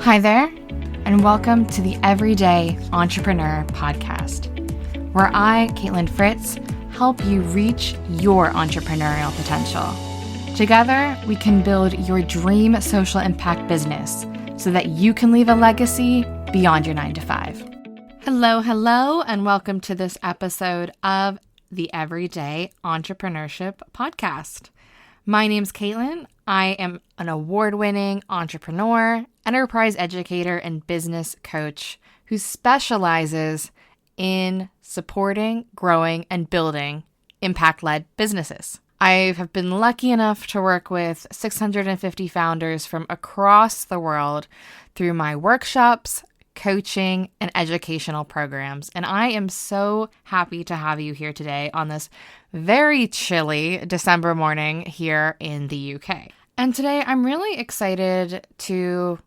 Hi there, and welcome to the Everyday Entrepreneur Podcast, where I, Caitlin Fritz, help you reach your entrepreneurial potential. Together, we can build your dream social impact business so that you can leave a legacy beyond your 9-to-5. Hello, and welcome to this episode of the Everyday Entrepreneurship Podcast. My name's Caitlin. I am an award-winning entrepreneur, enterprise educator, and business coach who specializes in supporting, growing, and building impact-led businesses. I have been lucky enough to work with 650 founders from across the world through my workshops, coaching, and educational programs. And I am so happy to have you here today on this very chilly December morning here in the UK. And today I'm really excited to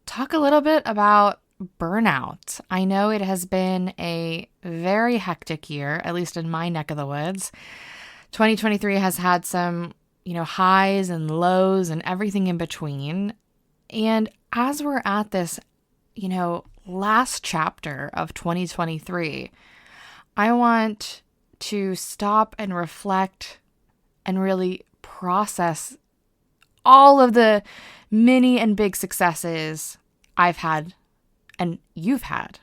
talk a little bit about burnout. I know it has been a very hectic year, at least in my neck of the woods. 2023 has had some, highs and lows and everything in between. And as we're at this last chapter of 2023, I want to stop and reflect and really process all of the mini and big successes I've had and you've had,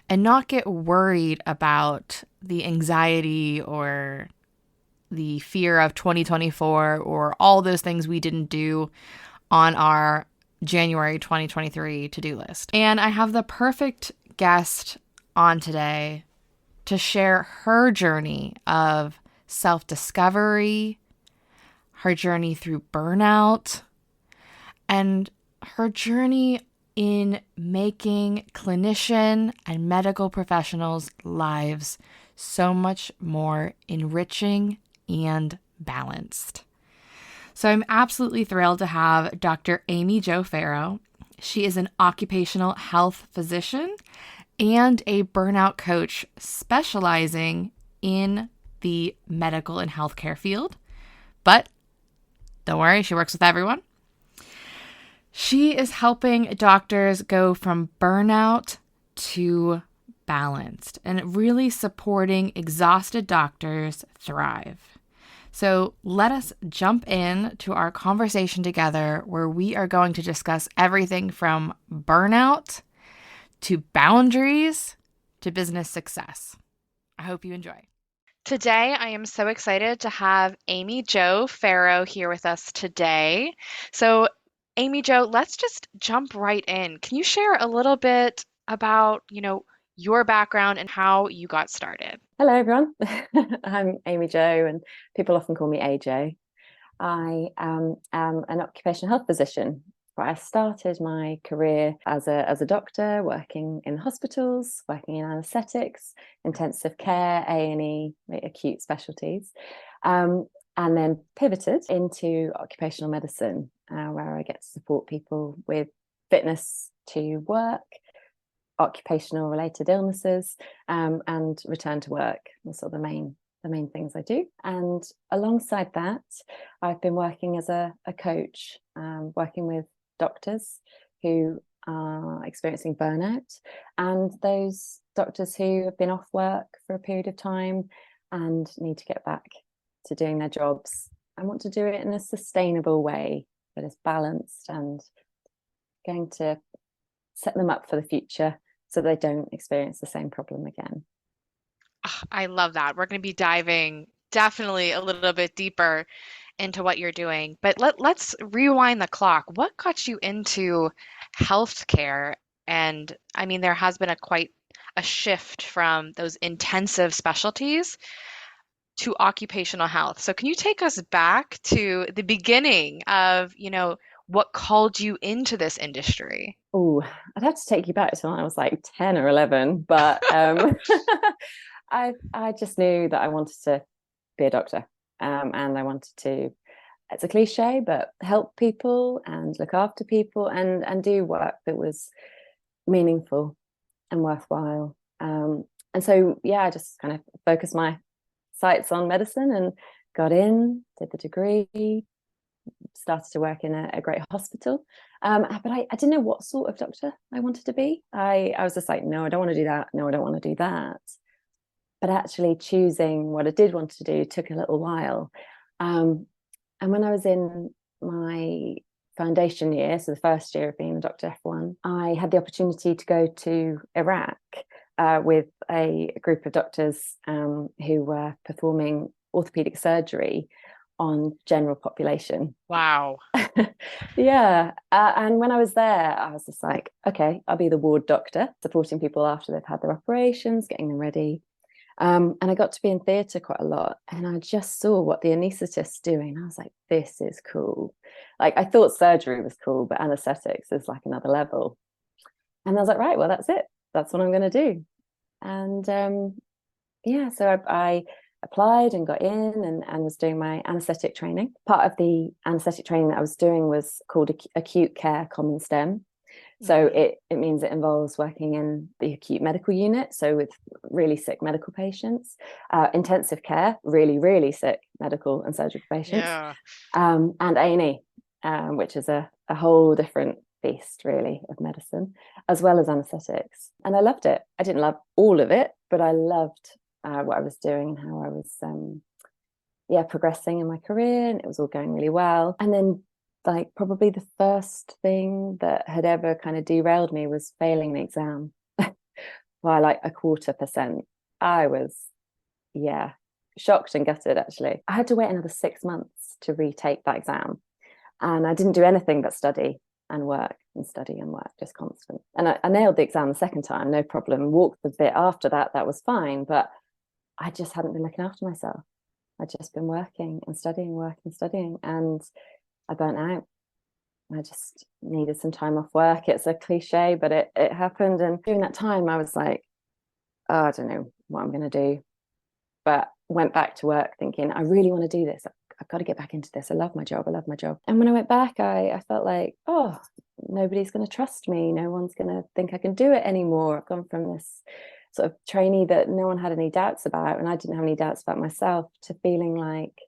and not get worried about the anxiety or the fear of 2024 or all those things we didn't do on our January 2023 to-do list. And I have the perfect guest on today to share her journey of self-discovery, her journey through burnout, and her journey in making clinician and medical professionals' lives so much more enriching and balanced. So I'm absolutely thrilled to have Dr. Amy Jo Farrow. She is an occupational health physician and a burnout coach specializing in the medical and healthcare field. But don't worry, she works with everyone. She is helping doctors go from burnout to balanced and really supporting exhausted doctors thrive. So let us jump in to our conversation together, where we are going to discuss everything from burnout to boundaries to business success. I hope you enjoy. Today, I am so excited to have Amy Jo Farrow here with us today. So, Amy Jo, let's just jump right in. Can you share a little bit about, your background and how you got started? Hello, everyone. I'm Amy Jo, and people often call me AJ. I am an occupational health physician. I started my career as a doctor, working in hospitals, working in anaesthetics, intensive care, A&E, acute specialties, and then pivoted into occupational medicine, where I get to support people with fitness to work, occupational related illnesses, and return to work. Those are the main things I do. And alongside that, I've been working as a coach, working with doctors who are experiencing burnout, and those doctors who have been off work for a period of time and need to get back to doing their jobs and want to do it in a sustainable way that is balanced and going to set them up for the future so they don't experience the same problem again. I love that. We're going to be diving definitely a little bit deeper into what you're doing. But let's rewind the clock. What got you into healthcare? And I mean, there has been quite a shift from those intensive specialties to occupational health. So can you take us back to the beginning of, what called you into this industry? Oh, I'd have to take you back to when I was like 10 or 11, but I just knew that I wanted to be a doctor, and I wanted to, it's a cliche, but help people and look after people and do work that was meaningful and worthwhile. And so, I just kind of focused my sights on medicine and got in, did the degree, started to work in a great hospital. But I didn't know what sort of doctor I wanted to be. I was just like, no, I don't want to do that. No, I don't want to do that. But actually choosing what I did want to do took a little while. And when I was in my foundation year, so the first year of being a Dr. F1, I had the opportunity to go to Iraq with a group of doctors who were performing orthopedic surgery on general population. Wow. Yeah. And when I was there, I was just like, okay, I'll be the ward doctor, supporting people after they've had their operations, getting them ready. And I got to be in theatre quite a lot, and I just saw what the anaesthetist's doing. I was like, this is cool. Like, I thought surgery was cool, but anaesthetics is like another level. And I was like, right, well, that's it. That's what I'm going to do. And yeah, so I applied and got in and was doing my anaesthetic training. Part of the anaesthetic training that I was doing was called acute care common STEM. So it means it involves working in the acute medical unit, so with really sick medical patients, intensive care, really, really sick medical and surgical patients, and A&E, which is a whole different beast, really, of medicine, as well as anaesthetics. And I loved it. I didn't love all of it, but I loved what I was doing and how I was progressing in my career, and it was all going really well. And then like probably the first thing that had ever kind of derailed me was failing the exam by like 0.25%. I was, shocked and gutted, actually. I had to wait another 6 months to retake that exam. And I didn't do anything but study and work, just constant. And I nailed the exam the second time, no problem. Walked the bit after that, that was fine. But I just hadn't been looking after myself. I'd just been working and studying, and I burnt out. I just needed some time off work. It's a cliche, but it happened. And during that time, I was like, oh, I don't know what I'm going to do. But went back to work thinking, I really want to do this. I've got to get back into this. I love my job. And when I went back, I felt like, oh, nobody's going to trust me. No one's going to think I can do it anymore. I've gone from this sort of trainee that no one had any doubts about, and I didn't have any doubts about myself, to feeling like,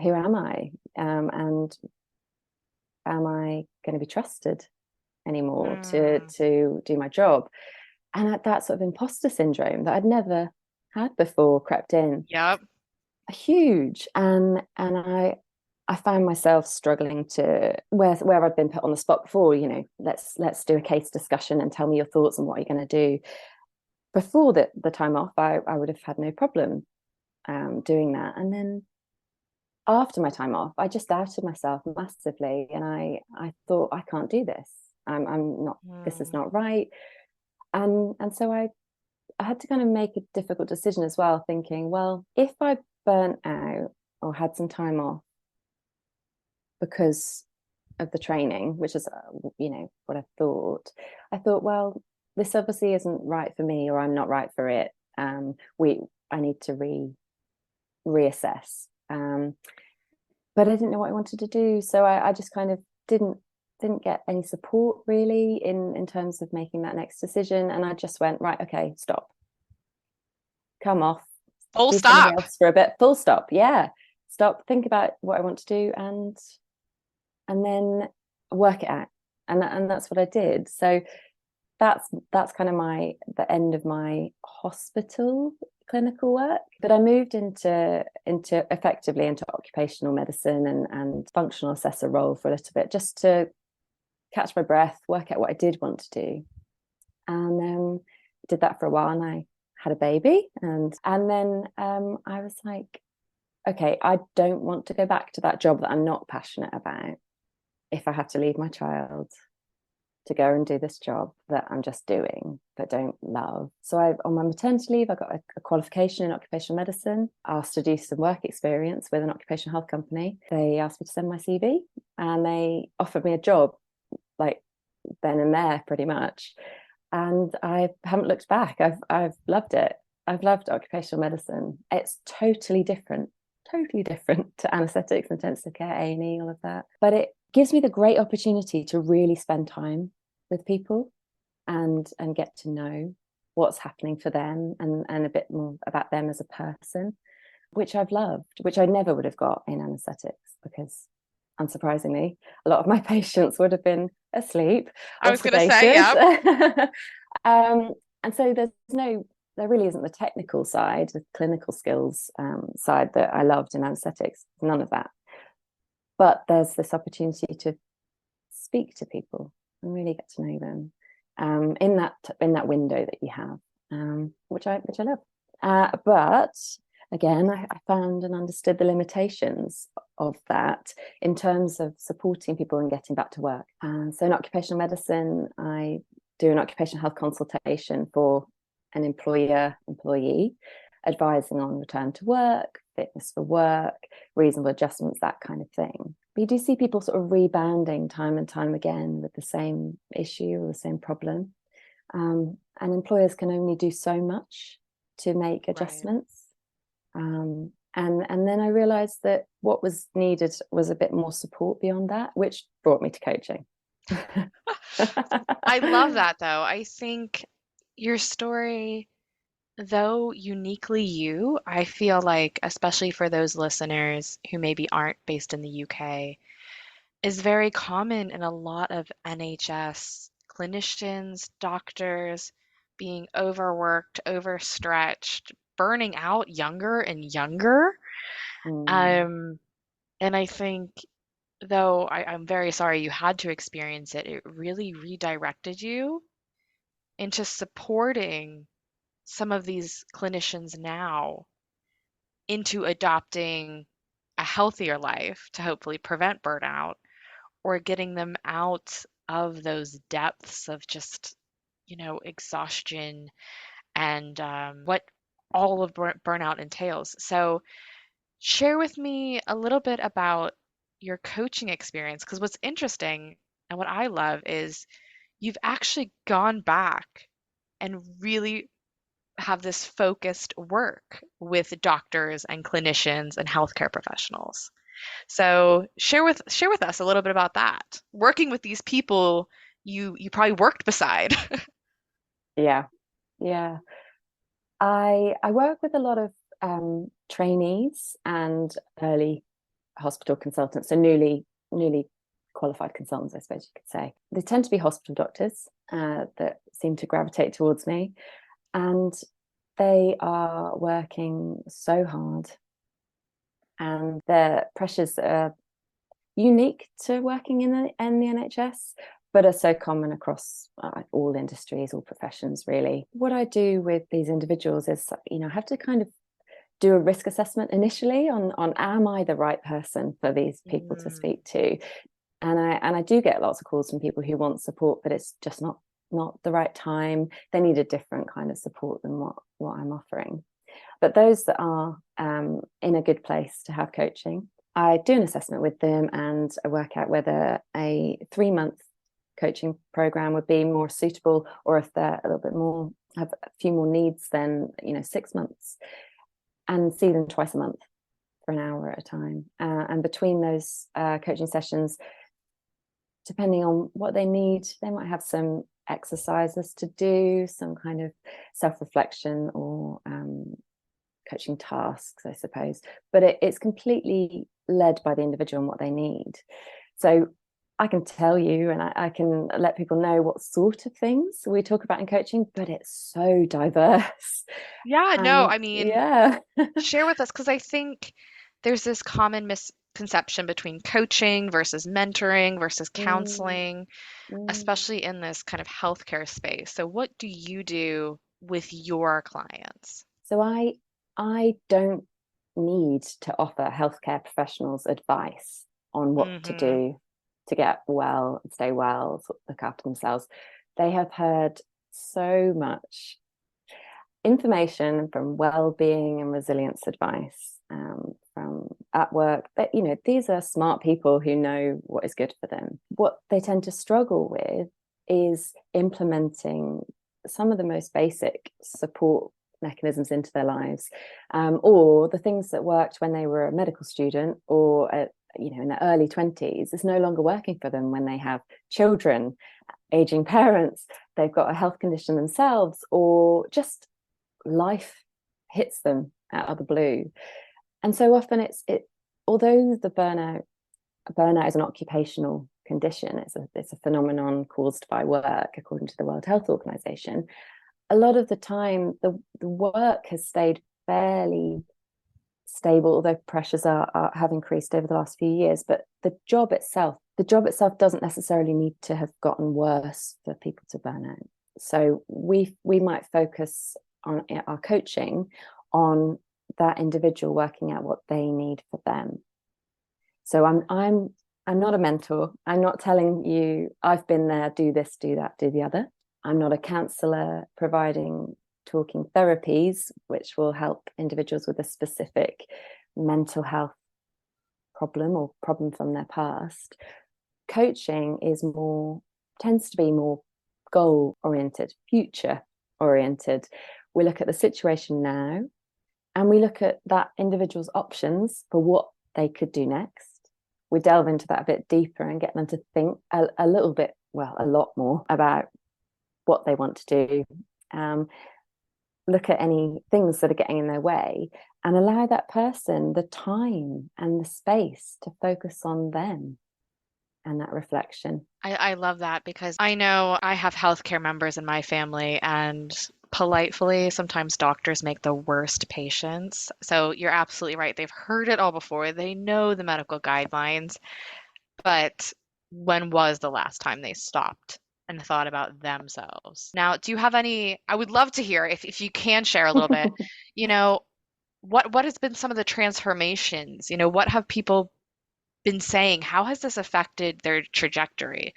who am I? And am I going to be trusted anymore to do my job? And that sort of imposter syndrome that I'd never had before crept in. Yep. Huge. And I found myself struggling to where I'd been put on the spot before, let's do a case discussion and tell me your thoughts and what you're going to do. Before the time off, I would have had no problem doing that. And then after my time off, I just doubted myself massively, and I thought, I can't do this. I'm not. This is not right. And so I had to kind of make a difficult decision as well, thinking, well, if I burnt out or had some time off because of the training, which is what I thought, well, this obviously isn't right for me, or I'm not right for it. I need to reassess. But I didn't know what I wanted to do, so I just kind of didn't get any support really in terms of making that next decision. And I just went, right, okay, stop, come off, full do stop something else for a bit, full stop. Stop, think about what I want to do, and then work it out. And that's what I did. So that's kind of the end of my hospital clinical work. But I moved into effectively into occupational medicine and functional assessor role for a little bit, just to catch my breath, work out what I did want to do. And did that for a while, and I had a baby, and then I was like, okay, I don't want to go back to that job that I'm not passionate about if I have to leave my child to go and do this job that I'm just doing but don't love. So on my maternity leave, I got a qualification in occupational medicine, asked to do some work experience with an occupational health company. They asked me to send my CV, and they offered me a job like then and there, pretty much. And I haven't looked back. I've loved it. I've loved occupational medicine. It's totally different to anaesthetics, intensive care, A&E, all of that. But it gives me the great opportunity to really spend time with people and get to know what's happening for them, and a bit more about them as a person, which I've loved, which I never would have got in anaesthetics, because unsurprisingly, a lot of my patients would have been asleep I or was going to say, yeah. sedated. And so there really isn't the technical side, the clinical skills side that I loved in anesthetics, none of that. But there's this opportunity to speak to people and really get to know them in that window that you have, which I love. But again, I found and understood the limitations of that in terms of supporting people and getting back to work. And so in occupational medicine, I do an occupational health consultation for an employee, advising on return to work, fitness for work, reasonable adjustments, that kind of thing. But you do see people sort of rebounding time and time again with the same issue or the same problem. And employers can only do so much to make adjustments. Right. And then I realized that what was needed was a bit more support beyond that, which brought me to coaching. I love that, though. I think your story, though uniquely you, I feel like, especially for those listeners who maybe aren't based in the UK, is very common in a lot of NHS clinicians, doctors being overworked, overstretched, burning out younger and younger. And I think, though I'm very sorry you had to experience it, it really redirected you into supporting some of these clinicians now into adopting a healthier life to hopefully prevent burnout, or getting them out of those depths of just, exhaustion and what all of burnout entails. So share with me a little bit about your coaching experience, because what's interesting and what I love is you've actually gone back and really have this focused work with doctors and clinicians and healthcare professionals. So share with us a little bit about that. Working with these people you probably worked beside. Yeah. I work with a lot of trainees and early hospital consultants, so newly qualified consultants, I suppose you could say. They tend to be hospital doctors that seem to gravitate towards me, and they are working so hard, and their pressures are unique to working in the NHS, but are so common across all industries, all professions, really. What I do with these individuals is, I have to kind of do a risk assessment initially on am I the right person for these people to speak to, and I do get lots of calls from people who want support, but it's just not the right time. They need a different kind of support than what I'm offering. But those that are in a good place to have coaching, I do an assessment with them and I work out whether a 3-month coaching program would be more suitable, or if they're a little bit more, have a few more needs than 6 months, and see them twice a month for an hour at a time. And between those coaching sessions, depending on what they need, they might have some exercises to do, some kind of self-reflection or coaching tasks, I suppose. But it's completely led by the individual and what they need. So I can tell you, and I can let people know what sort of things we talk about in coaching, but it's so diverse. Yeah, no, I mean, yeah. share with us, because I think there's this common misconception between coaching versus mentoring versus counseling, especially in this kind of healthcare space. So what do you do with your clients? So I don't need to offer healthcare professionals advice on what to do to get well, stay well, look after themselves. They have heard so much information from well-being and resilience advice from at work, but these are smart people who know what is good for them. What they tend to struggle with is implementing some of the most basic support mechanisms into their lives, or the things that worked when they were a medical student or in their early 20s is no longer working for them when they have children, aging parents, they've got a health condition themselves, or just life hits them out of the blue. And so often it although the burnout burnout is an occupational condition. It's a phenomenon caused by work, according to the World Health Organization. A lot of the time, the work has stayed fairly stable, although pressures have increased over the last few years. But the job itself doesn't necessarily need to have gotten worse for people to burn out. So we might focus on our coaching on that individual working out what they need for them. So I'm not a mentor. I'm not telling you I've been there, do this, do that, do the other. I'm not a counsellor providing talking therapies, which will help individuals with a specific mental health problem or problem from their past. Coaching tends to be more goal oriented, future oriented. We look at the situation now and we look at that individual's options for what they could do next. We delve into that a bit deeper and get them to think a little bit, well, a lot more about what they want to do. Look at any things that are getting in their way and allow that person the time and the space to focus on them and that reflection. I love that because I know I have healthcare members in my family, and politely, sometimes doctors make the worst patients. So you're absolutely right. They've heard it all before. They know the medical guidelines, but when was the last time they stopped and thought about themselves? Now, do you have any, I would love to hear if you can share a little bit, you know, what has been some of the transformations? You know, what have people been saying? How has this affected their trajectory?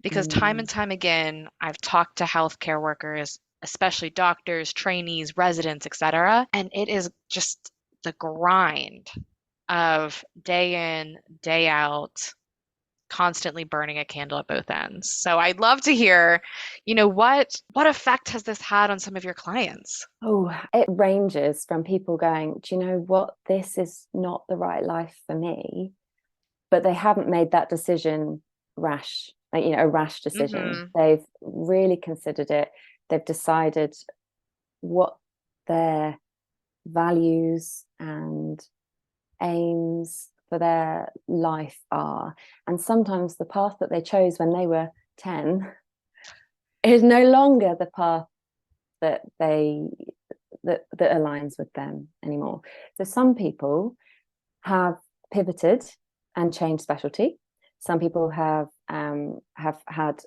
Because time and time again, I've talked to healthcare workers, especially doctors, trainees, residents, etc., and it is just the grind of day in, day out, constantly burning a candle at both ends. So I'd love to hear, you know, what effect has this had on some of your clients? Oh, it ranges from people going, do you know what, this is not the right life for me, but they haven't made that decision rash, like, a rash decision. They've really considered it. They've decided what their values and aims for their life are. And sometimes the path that they chose when they were 10 is no longer the path that aligns with them anymore. So some people have pivoted and changed specialty. Some people have had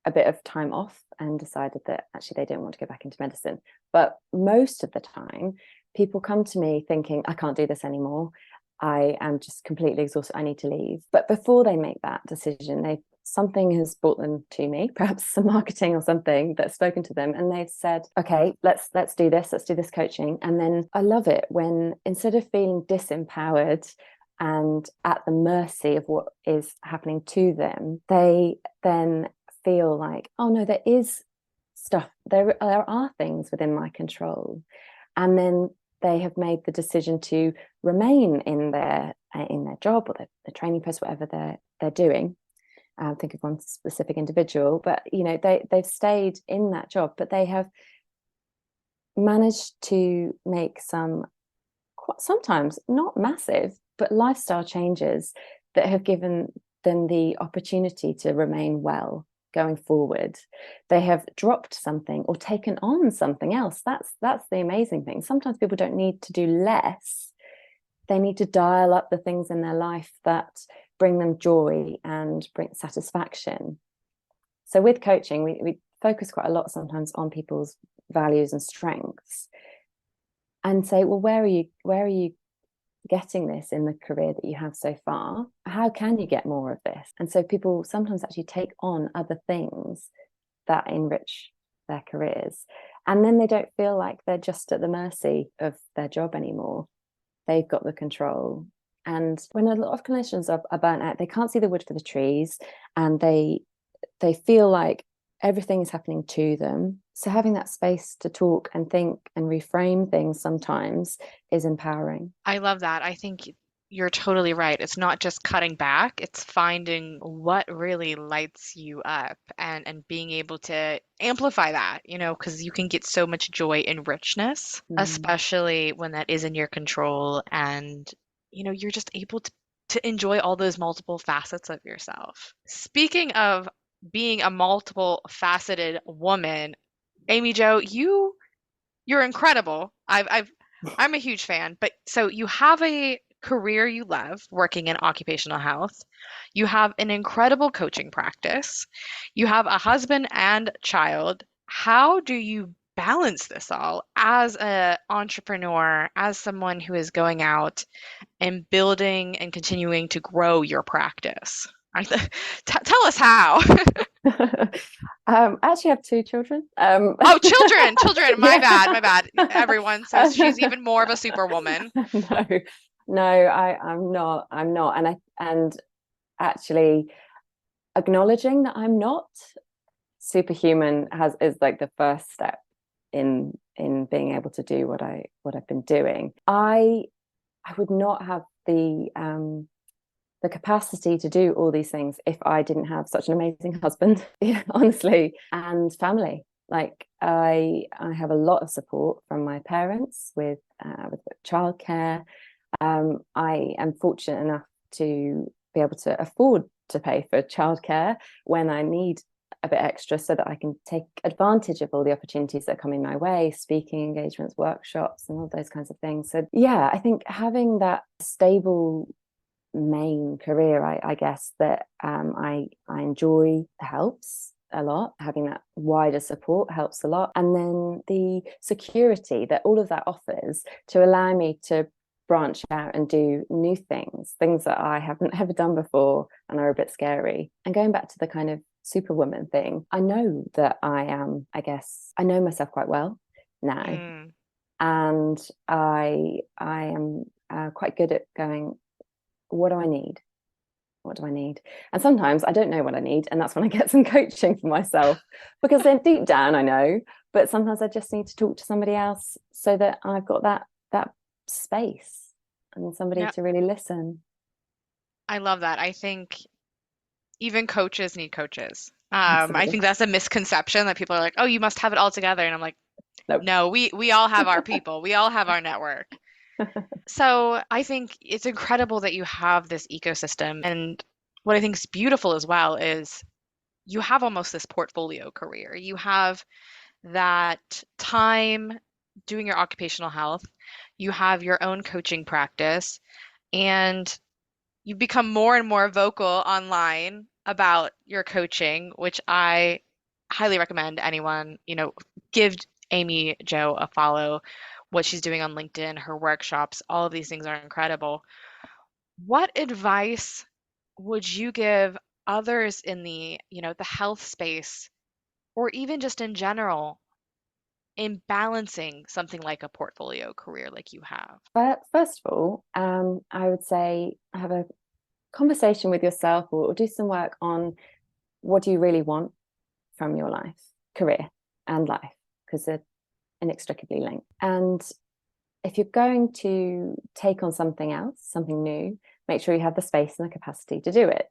a bit of time off and decided that actually they don't want to go back into medicine. But most of the time, people come to me thinking, I can't do this anymore. I am just completely exhausted. I need to leave. But before they make that decision, something has brought them to me, perhaps some marketing or something that's spoken to them, and they've said, okay, let's do this coaching. And then I love it when, instead of feeling disempowered and at the mercy of what is happening to them, they then feel like, oh no, there is stuff, there are things within my control. And then they have made the decision to remain in their job or the training post, whatever they're doing. Think of one specific individual, but they've stayed in that job, but they have managed to make sometimes not massive, but lifestyle changes that have given them the opportunity to remain well going forward. They have dropped something or taken on something else. That's the amazing thing. Sometimes people don't need to do less. They need to dial up the things in their life that bring them joy and bring satisfaction. So with coaching, we focus quite a lot sometimes on people's values and strengths, and say, well, where are you getting this in the career that you have so far? How can you get more of this? And so people sometimes actually take on other things that enrich their careers, and then they don't feel like they're just at the mercy of their job anymore. They've got the control. And when a lot of clinicians are burnt out, they can't see the wood for the trees, and they feel like everything is happening to them. So having that space to talk and think and reframe things sometimes is empowering. I love that. I think you're totally right. It's not just cutting back, it's finding what really lights you up and being able to amplify that, because you can get so much joy in richness, especially when that is in your control, and you're just able to to enjoy all those multiple facets of yourself. Speaking of being a multiple faceted woman, Amy Jo, you're incredible. I'm a huge fan. But so you have a career you love working in occupational health. You have an incredible coaching practice. You have a husband and child. How do you balance this all as an entrepreneur, as someone who is going out and building and continuing to grow your practice? Tell us how. I actually have two children. Oh, children. My Yeah. bad, everyone. So she's even more of a superwoman. No, I'm not. And actually acknowledging that I'm not superhuman is like the first step in being able to do what I've been doing. I would not have the capacity to do all these things if I didn't have such an amazing husband, honestly, and family. Like I have a lot of support from my parents with childcare. I am fortunate enough to be able to afford to pay for childcare when I need a bit extra, so that I can take advantage of all the opportunities that come in my way, speaking engagements, workshops, and all those kinds of things. So yeah, I think having that stable main career, I guess, that I enjoy helps a lot. Having that wider support helps a lot. And then the security that all of that offers to allow me to branch out and do new things that I haven't ever done before and are a bit scary. And going back to the kind of superwoman thing, I know that I am, I guess, I know myself quite well now. And I am quite good at going, what do I need? What do I need? And sometimes I don't know what I need. And that's when I get some coaching for myself, because then deep down I know, but sometimes I just need to talk to somebody else so that I've got that space and somebody to really listen. I love that. I think even coaches need coaches. Absolutely. I think that's a misconception that people are like, oh, you must have it all together. And I'm like, nope. No, we all have our people. We all have our network. So I think it's incredible that you have this ecosystem. And what I think is beautiful as well is you have almost this portfolio career. You have that time doing your occupational health, you have your own coaching practice, and you've become more and more vocal online about your coaching, which I highly recommend anyone, give Amy Jo a follow. What she's doing on LinkedIn, her workshops, all of these things are incredible. What advice would you give others in the health space, or even just in general, in balancing something like a portfolio career like you have? But first of all, I would say have a conversation with yourself, or do some work on what do you really want from your life, career and life, because they're inextricably linked. And if you're going to take on something else, something new, make sure you have the space and the capacity to do it.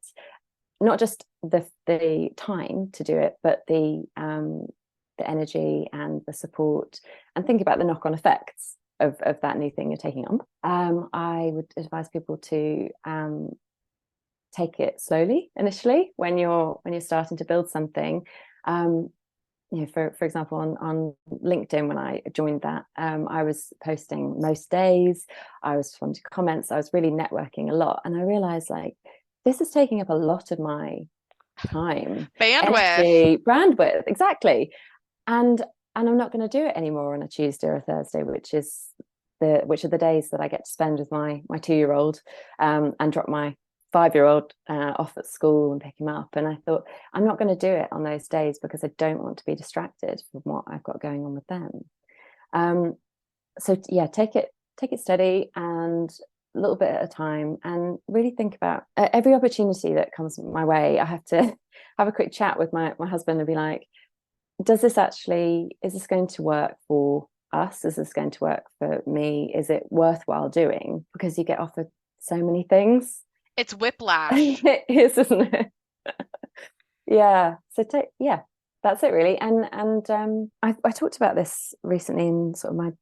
Not just the time to do it, but the energy and the support, and think about the knock-on effects of that new thing you're taking on. I would advise people to take it slowly initially when you're starting to build something. For example, on LinkedIn, when I joined that, I was posting most days, I was responding to comments, I was really networking a lot, and I realized, like, this is taking up a lot of my time, bandwidth, exactly. And I'm not going to do it anymore on a Tuesday or a Thursday, which are the days that I get to spend with my 2-year-old, and drop my 5-year-old off at school and pick him up. And I thought, I'm not going to do it on those days because I don't want to be distracted from what I've got going on with them. So yeah, take it steady and a little bit at a time, and really think about every opportunity that comes my way. I have to have a quick chat with my husband and be like, is this going to work for us? Is this going to work for me? Is it worthwhile doing? Because you get offered so many things. It's whiplash. It is, isn't it? Yeah. So that's it really. And I talked about this recently in sort of my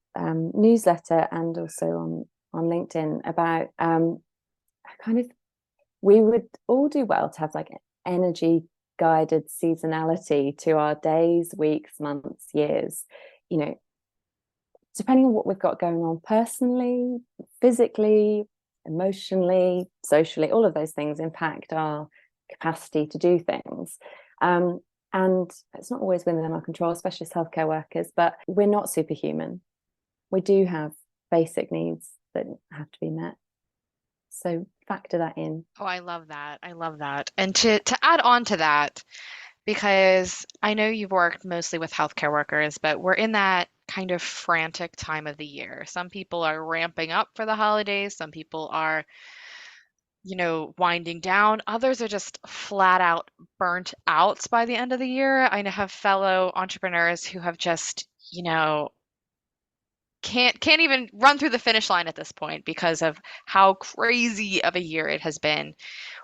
newsletter, and also on LinkedIn, about kind of we would all do well to have like energy guided seasonality to our days, weeks, months, years, you know, depending on what we've got going on personally, physically, emotionally, socially. All of those things impact our capacity to do things. And it's not always within our control, especially as healthcare workers, but we're not superhuman. We do have basic needs that have to be met. So factor that in. Oh, I love that. I love that. And to add on to that, because I know you've worked mostly with healthcare workers, but we're in that kind of frantic time of the year. Some people are ramping up for the holidays, some people are, winding down. Others are just flat out burnt out by the end of the year. I have fellow entrepreneurs who have just, can't even run through the finish line at this point because of how crazy of a year it has been.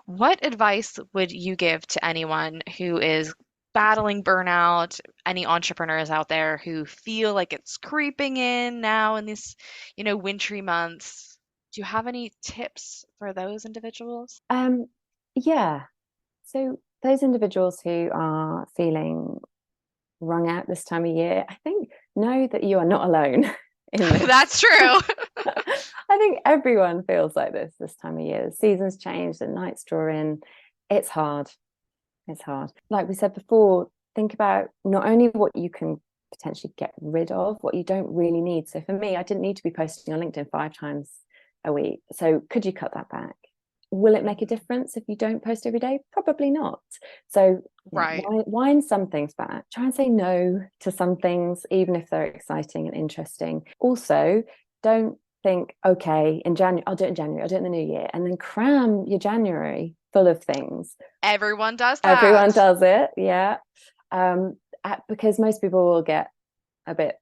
What advice would you give to anyone who is battling burnout, any entrepreneurs out there who feel like it's creeping in now in these, wintry months? Do you have any tips for those individuals? Yeah. So those individuals who are feeling wrung out this time of year, I think know that you are not alone in this. That's true. I think everyone feels like this time of year. The seasons change, the nights draw in. It's hard. It's hard. Like we said before, think about not only what you can potentially get rid of, what you don't really need. So for me, I didn't need to be posting on LinkedIn 5 times a week. So could you cut that back? Will it make a difference if you don't post every day? Probably not. So Right. wind some things back. Try and say no to some things, even if they're exciting and interesting. Also, don't think, okay, in January, I'll do it in January, I'll do it in the new year, and then cram your January full of things. Everyone does that. Everyone does it, yeah. Because most people will get a bit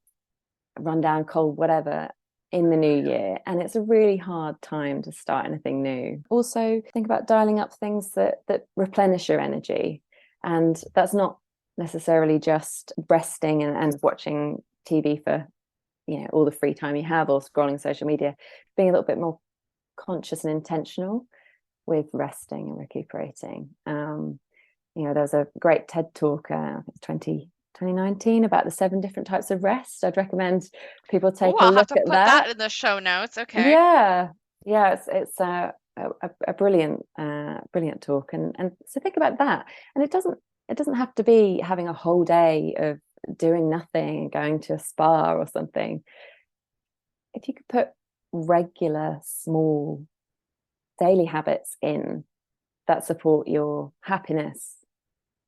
run down, cold, whatever, in the new year, and it's a really hard time to start anything new. Also, think about dialing up things that replenish your energy, and that's not necessarily just resting and watching TV for all the free time you have, or scrolling social media. Being a little bit more conscious and intentional with resting and recuperating. There's a great TED talk, 2019, about the 7 different types of rest. I'd recommend people take a I'll look have to at put that in the show notes. Okay. Yeah, it's a brilliant talk, and so think about that. And it doesn't have to be having a whole day of doing nothing and going to a spa or something. If you could put regular small daily habits in that support your happiness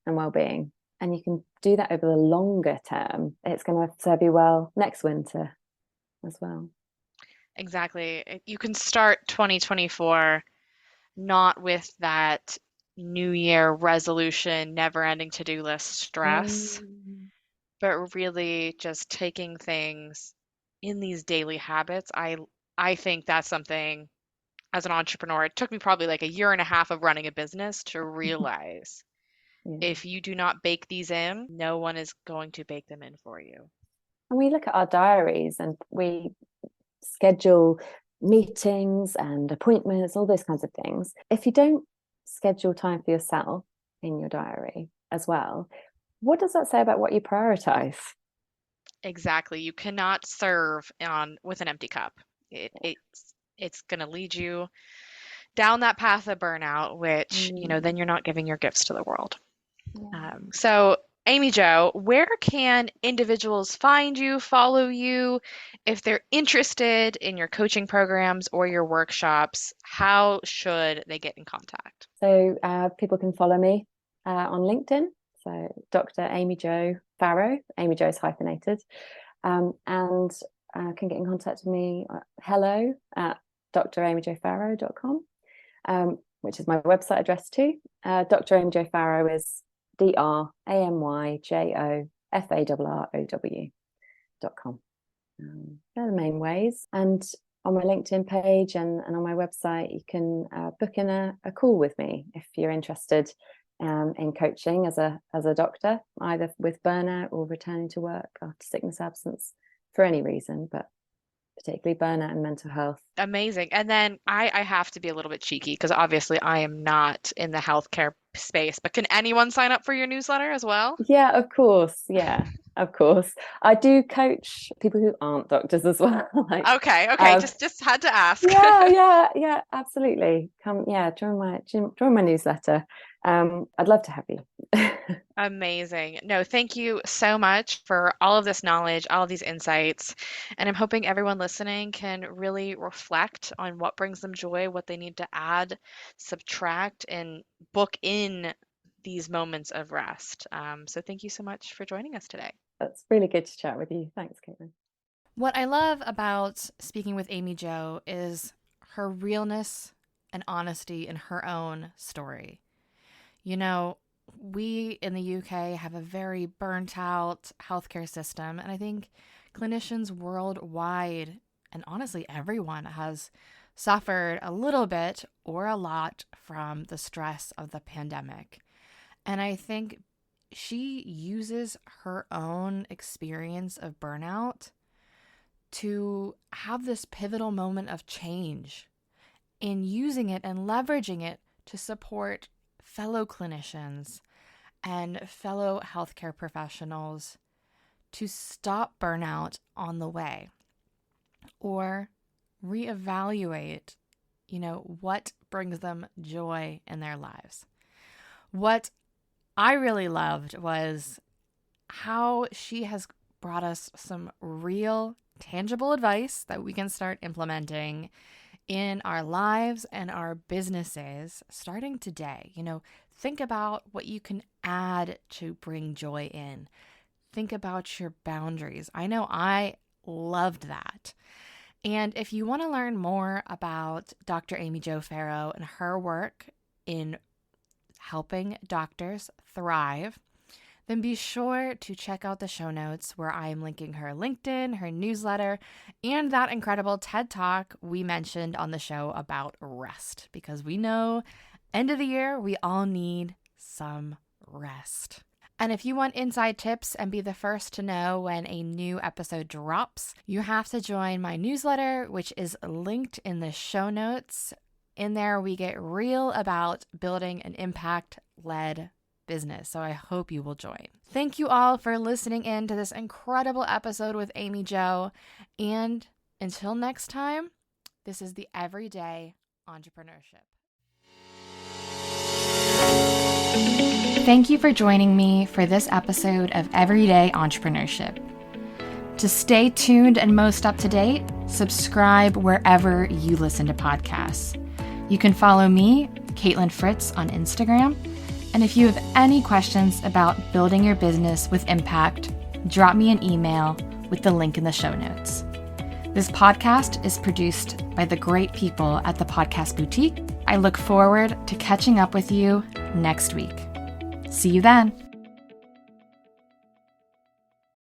and well-being, and you can do that over the longer term, it's going to serve you well next winter as well. Exactly. You can start 2024 not with that New Year resolution, never-ending to-do list stress, but really just taking things in these daily habits. I think that's something, as an entrepreneur, it took me probably like a year and a half of running a business to realize if you do not bake these in, no one is going to bake them in for you. And we look at our diaries and we schedule meetings and appointments, all those kinds of things. If you don't schedule time for yourself in your diary as well, what does that say about what you prioritize? Exactly. You cannot serve with an empty cup. It's going to lead you down that path of burnout, which, then you're not giving your gifts to the world. So, Amy Jo, where can individuals find you, follow you, if they're interested in your coaching programs or your workshops? How should they get in contact? So people can follow me on LinkedIn. So Dr. Amy Jo Farrow. Amy Jo is hyphenated. And can get in contact with me hello at dramyjofarrow.com, which is my website address too. Dr. Amy Jo Farrow is DRAMYJOFARROW.com. They're the main ways. And on my LinkedIn page and on my website, you can book in a call with me if you're interested in coaching as a doctor, either with burnout or returning to work after sickness absence for any reason, but particularly burnout and mental health. Amazing. And then I have to be a little bit cheeky because obviously I am not in the healthcare space, but can anyone sign up for your newsletter as well? Yeah, of course. Yeah, of course. I do coach people who aren't doctors as well. Like, Okay, just had to ask. yeah, absolutely. Come, join my newsletter. I'd love to have you. Amazing. No, thank you so much for all of this knowledge, all of these insights. And I'm hoping everyone listening can really reflect on what brings them joy, what they need to add, subtract, and book in these moments of rest. So thank you so much for joining us today. That's really good to chat with you. Thanks, Caitlin. What I love about speaking with Amy Jo is her realness and honesty in her own story. You know, we in the UK have a very burnt out healthcare system, and I think clinicians worldwide, and honestly everyone, has suffered a little bit or a lot from the stress of the pandemic. And I think she uses her own experience of burnout to have this pivotal moment of change, in using it and leveraging it to support fellow clinicians and fellow healthcare professionals to stop burnout on the way, or reevaluate, what brings them joy in their lives. What I really loved was how she has brought us some real, tangible advice that we can start implementing in our lives and our businesses starting today. Think about what you can add to bring joy in. Think about your boundaries. I know I loved that. And if you want to learn more about Dr. Amy Jo Farrow and her work in helping doctors thrive, then be sure to check out the show notes where I am linking her LinkedIn, her newsletter, and that incredible TED Talk we mentioned on the show about rest, because we know end of the year, we all need some rest. And if you want inside tips and be the first to know when a new episode drops, you have to join my newsletter, which is linked in the show notes. In there, we get real about building an impact-led business. So I hope you will join. Thank you all for listening in to this incredible episode with Amy Jo. And until next time, this is the Everyday Entrepreneurship. Thank you for joining me for this episode of Everyday Entrepreneurship. To stay tuned and most up to date, subscribe wherever you listen to podcasts. You can follow me, Caitlin Fritz, on Instagram. And if you have any questions about building your business with impact, drop me an email with the link in the show notes. This podcast is produced by the great people at the Podcast Boutique. I look forward to catching up with you next week. See you then.